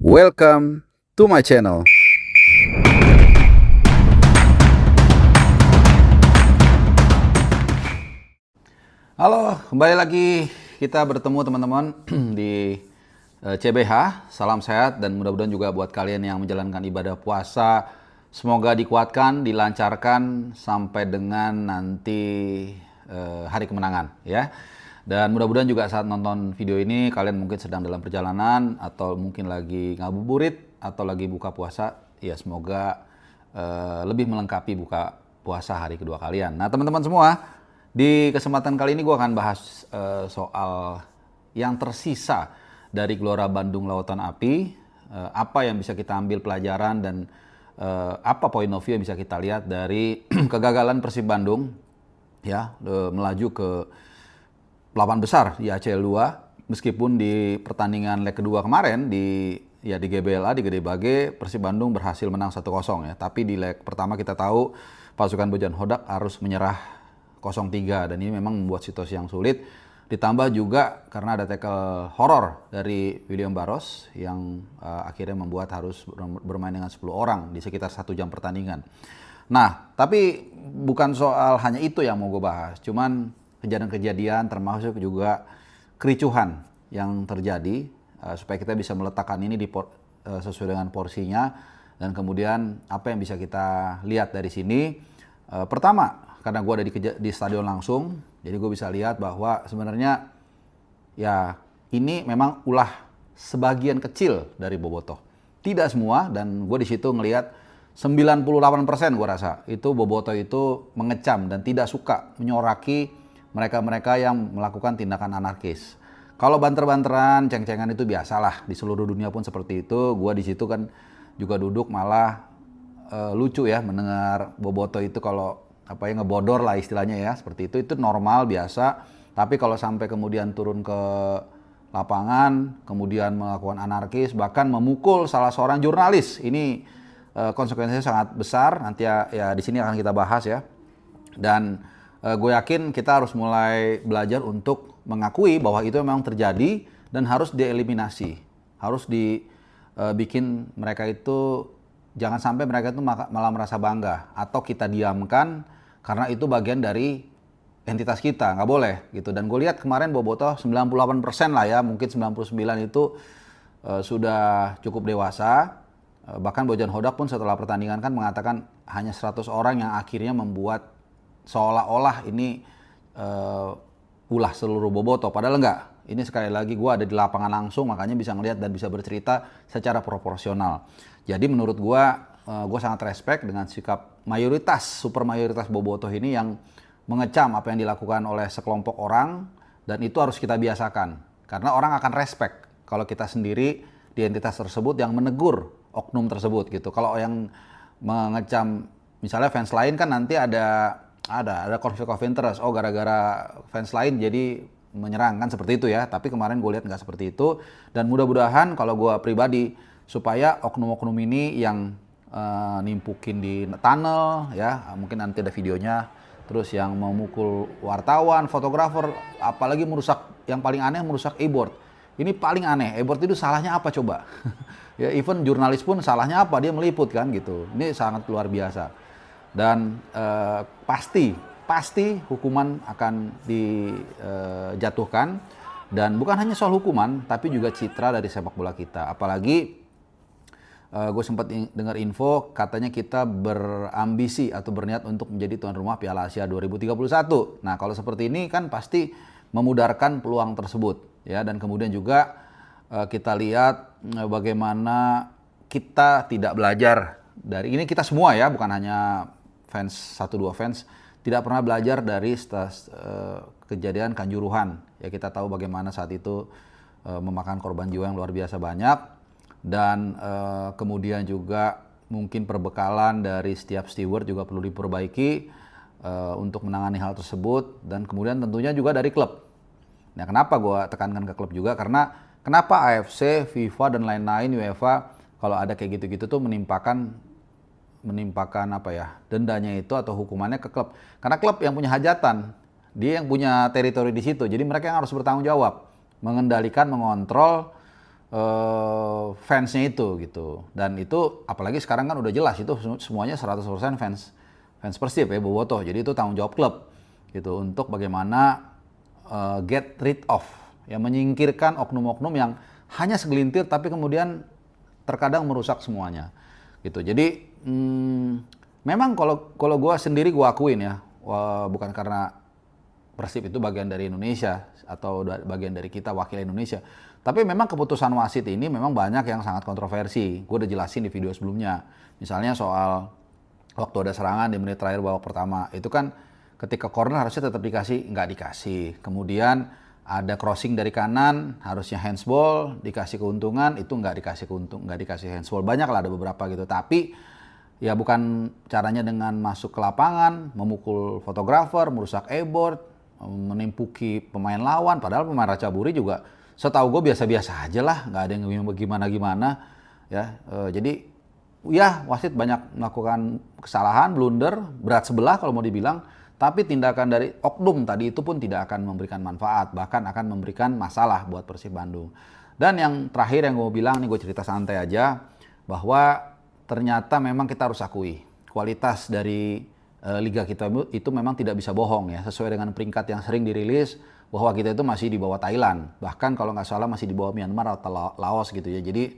Welcome to my channel. Halo, kembali lagi kita bertemu teman-teman di CBH. Salam sehat dan mudah-mudahan juga buat kalian yang menjalankan ibadah puasa, semoga dikuatkan, dilancarkan sampai dengan nanti hari kemenangan ya. Dan mudah-mudahan juga saat nonton video ini kalian mungkin sedang dalam perjalanan atau mungkin lagi ngabuburit atau lagi buka puasa, ya semoga lebih melengkapi buka puasa hari kedua kalian. Nah teman-teman semua, di kesempatan kali ini gue akan bahas soal yang tersisa dari Gelora Bandung Lautan Api, apa yang bisa kita ambil pelajaran dan apa point of view yang bisa kita lihat dari kegagalan Persib Bandung ya melaju ke 8 besar di ACL 2, meskipun di pertandingan leg kedua kemarin di GBLA di Gede Bage Persib Bandung berhasil menang 1-0 ya. Tapi di leg pertama kita tahu pasukan Bojan Hodak harus menyerah 0-3 dan ini memang membuat situasi yang sulit. Ditambah juga karena ada tackle horor dari William Barros yang akhirnya membuat harus bermain dengan 10 orang di sekitar 1 jam pertandingan. Nah, tapi bukan soal hanya itu yang mau gue bahas, cuman kejadian-kejadian termasuk juga kericuhan yang terjadi supaya kita bisa meletakkan ini sesuai dengan porsinya dan kemudian apa yang bisa kita lihat dari sini. Pertama, karena gue ada di stadion langsung, jadi gue bisa lihat bahwa sebenarnya ya ini memang ulah sebagian kecil dari Bobotoh. Tidak semua, dan gue di situ ngelihat 98% gue rasa itu Bobotoh itu mengecam dan tidak suka menyoraki mereka-mereka yang melakukan tindakan anarkis. Kalau banter-banteran, ceng-cengan itu biasalah, di seluruh dunia pun seperti itu. Gua di situ kan juga duduk malah lucu ya mendengar Bobotoh itu kalau ngebodor lah istilahnya ya, seperti itu normal biasa. Tapi kalau sampai kemudian turun ke lapangan, kemudian melakukan anarkis, bahkan memukul salah seorang jurnalis, ini konsekuensinya sangat besar. Nanti ya di sini akan kita bahas ya. Dan gue yakin kita harus mulai belajar untuk mengakui bahwa itu memang terjadi dan harus dieliminasi. Harus dibikin mereka itu, jangan sampai mereka itu malah merasa bangga atau kita diamkan karena itu bagian dari entitas kita, nggak boleh gitu. Dan gue lihat kemarin Bobotoh 98% lah ya, mungkin 99 itu sudah cukup dewasa. Bahkan Bojan Hodak pun setelah pertandingan kan mengatakan hanya 100 orang yang akhirnya membuat seolah-olah ini ulah seluruh Bobotoh, padahal enggak. Ini sekali lagi gue ada di lapangan langsung, makanya bisa ngelihat dan bisa bercerita secara proporsional. Jadi menurut gue sangat respect dengan sikap super mayoritas Bobotoh ini yang mengecam apa yang dilakukan oleh sekelompok orang, dan itu harus kita biasakan. Karena orang akan respect kalau kita sendiri di entitas tersebut yang menegur oknum tersebut gitu. Kalau yang mengecam misalnya fans lain kan nanti ada konflik of interest. Oh, gara-gara fans lain jadi menyerang kan, seperti itu ya. Tapi kemarin gue lihat nggak seperti itu. Dan mudah-mudahan kalau gue pribadi supaya oknum-oknum ini yang nimpukin di tunnel ya, mungkin nanti ada videonya, terus yang memukul wartawan, fotografer, apalagi yang paling aneh merusak e-board. Ini paling aneh. E-board itu salahnya apa coba? Ya, even jurnalis pun salahnya apa? Dia meliput kan gitu. Ini sangat luar biasa. Dan pasti hukuman akan dijatuhkan, dan bukan hanya soal hukuman tapi juga citra dari sepak bola kita. Apalagi gue sempat dengar info katanya kita berambisi atau berniat untuk menjadi tuan rumah Piala Asia 2031. Nah kalau seperti ini kan pasti memudarkan peluang tersebut ya. Dan kemudian juga kita lihat bagaimana kita tidak belajar dari ini, kita semua ya, bukan hanya fans 1-2 fans, tidak pernah belajar dari kejadian Kanjuruhan. Ya kita tahu bagaimana saat itu memakan korban jiwa yang luar biasa banyak, dan kemudian juga mungkin perbekalan dari setiap steward juga perlu diperbaiki untuk menangani hal tersebut, dan kemudian tentunya juga dari klub. Nah kenapa gue tekankan ke klub juga, karena kenapa AFC, FIFA dan lain-lain, UEFA kalau ada kayak gitu-gitu tuh menimpakan dendanya itu atau hukumannya ke klub. Karena klub yang punya hajatan, dia yang punya teritori di situ. Jadi mereka yang harus bertanggung jawab, mengendalikan, mengontrol fansnya itu gitu. Dan itu apalagi sekarang kan udah jelas itu semuanya 100% fans Persib ya Bobotoh. Jadi itu tanggung jawab klub gitu untuk bagaimana get rid of, ya menyingkirkan oknum-oknum yang hanya segelintir tapi kemudian terkadang merusak semuanya gitu. Jadi memang kalau gue sendiri gue akuin ya, bukan karena Persib itu bagian dari Indonesia atau bagian dari kita wakil Indonesia, tapi memang keputusan wasit ini memang banyak yang sangat kontroversi. Gue udah jelasin di video sebelumnya, misalnya soal waktu ada serangan di menit terakhir babak pertama itu kan ketika corner harusnya tetap dikasih, nggak dikasih. Kemudian ada crossing dari kanan, harusnya handsball, dikasih keuntungan, itu nggak dikasih handsball. Banyak lah, ada beberapa gitu. Tapi ya bukan caranya dengan masuk ke lapangan, memukul fotografer, merusak e-board, menimpuki pemain lawan. Padahal pemain Ratchaburi juga setahu gue biasa-biasa aja lah, nggak ada yang gimana-gimana. Ya, jadi ya wasit banyak melakukan kesalahan, blunder, berat sebelah kalau mau dibilang. Tapi tindakan dari oknum tadi itu pun tidak akan memberikan manfaat, bahkan akan memberikan masalah buat Persib Bandung. Dan yang terakhir yang gue bilang, nih gue cerita santai aja, bahwa ternyata memang kita harus akui, kualitas dari liga kita itu memang tidak bisa bohong ya, sesuai dengan peringkat yang sering dirilis, bahwa kita itu masih di bawah Thailand, bahkan kalau nggak salah masih di bawah Myanmar atau Laos gitu ya. Jadi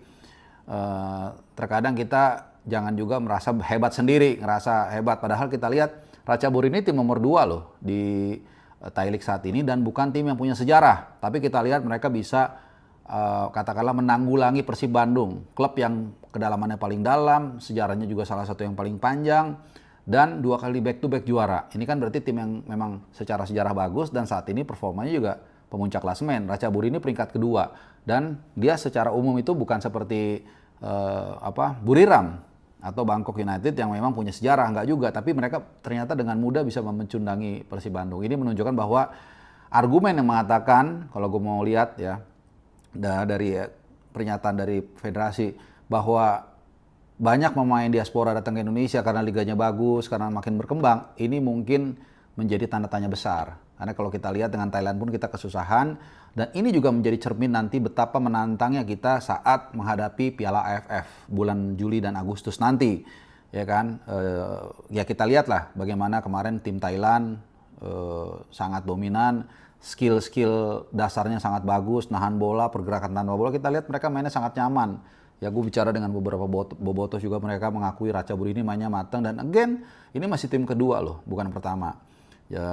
terkadang kita jangan juga merasa hebat sendiri, ngerasa hebat, padahal kita lihat Ratchaburi ini tim nomor 2 loh di Thai League saat ini dan bukan tim yang punya sejarah. Tapi kita lihat mereka bisa katakanlah menanggulangi Persib Bandung, klub yang kedalamannya paling dalam, sejarahnya juga salah satu yang paling panjang, dan 2 kali back to back juara. Ini kan berarti tim yang memang secara sejarah bagus dan saat ini performanya juga pemuncak klasemen. Ratchaburi ini peringkat kedua dan dia secara umum itu bukan seperti Buriram atau Bangkok United yang memang punya sejarah, enggak juga, tapi mereka ternyata dengan mudah bisa memecundangi Persib Bandung. Ini menunjukkan bahwa argumen yang mengatakan, kalau gue mau lihat ya dari pernyataan dari federasi, bahwa banyak pemain diaspora datang ke Indonesia karena liganya bagus, karena makin berkembang, ini mungkin menjadi tanda tanya besar. Karena kalau kita lihat dengan Thailand pun kita kesusahan, dan ini juga menjadi cermin nanti betapa menantangnya kita saat menghadapi Piala AFF bulan Juli dan Agustus nanti, ya kan? Ya kita lihatlah bagaimana kemarin tim Thailand sangat dominan, skill dasarnya sangat bagus, nahan bola, pergerakan tanpa bola, kita lihat mereka mainnya sangat nyaman. Ya gue bicara dengan beberapa bobotoh juga, mereka mengakui Ratchaburi ini mainnya matang, dan again ini masih tim kedua loh, bukan pertama. Ya,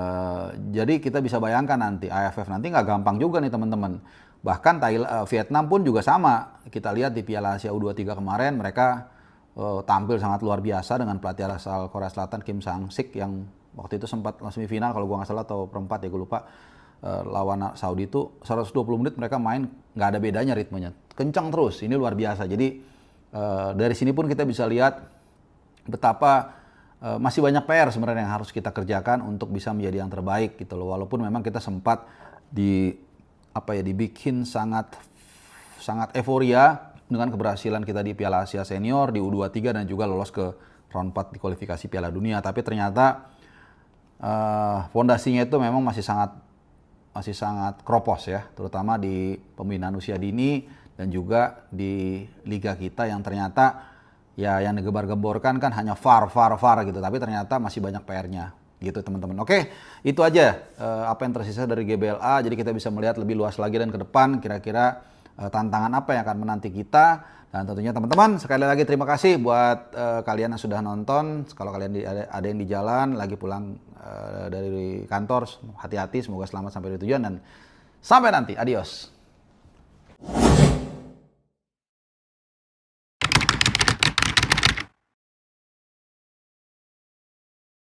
jadi kita bisa bayangkan nanti AFF nanti nggak gampang juga nih teman-teman. Bahkan Vietnam pun juga sama. Kita lihat di Piala Asia U23 kemarin mereka tampil sangat luar biasa dengan pelatih asal Korea Selatan Kim Sang-sik yang waktu itu sempat semifinal kalau gue nggak salah atau perempat ya gue lupa, lawan Saudi itu 120 menit mereka main nggak ada bedanya ritmenya. Kencang terus, ini luar biasa. Jadi dari sini pun kita bisa lihat betapa masih banyak PR sebenarnya yang harus kita kerjakan untuk bisa menjadi yang terbaik gitu loh. Walaupun memang kita sempat dibikin sangat euforia dengan keberhasilan kita di Piala Asia Senior, di U23 dan juga lolos ke round 4 di kualifikasi Piala Dunia. Tapi ternyata fondasinya itu memang masih sangat kropos ya, terutama di pembinaan usia dini dan juga di liga kita yang ternyata ya yang digembar-gemborkan kan hanya VAR gitu, tapi ternyata masih banyak PR-nya gitu teman-teman. Oke, itu aja apa yang tersisa dari GBLA, jadi kita bisa melihat lebih luas lagi dan ke depan kira-kira tantangan apa yang akan menanti kita. Dan tentunya teman-teman, sekali lagi terima kasih buat kalian yang sudah nonton. Kalau kalian ada yang di jalan lagi pulang dari kantor, hati-hati, semoga selamat sampai di tujuan dan sampai nanti, adios.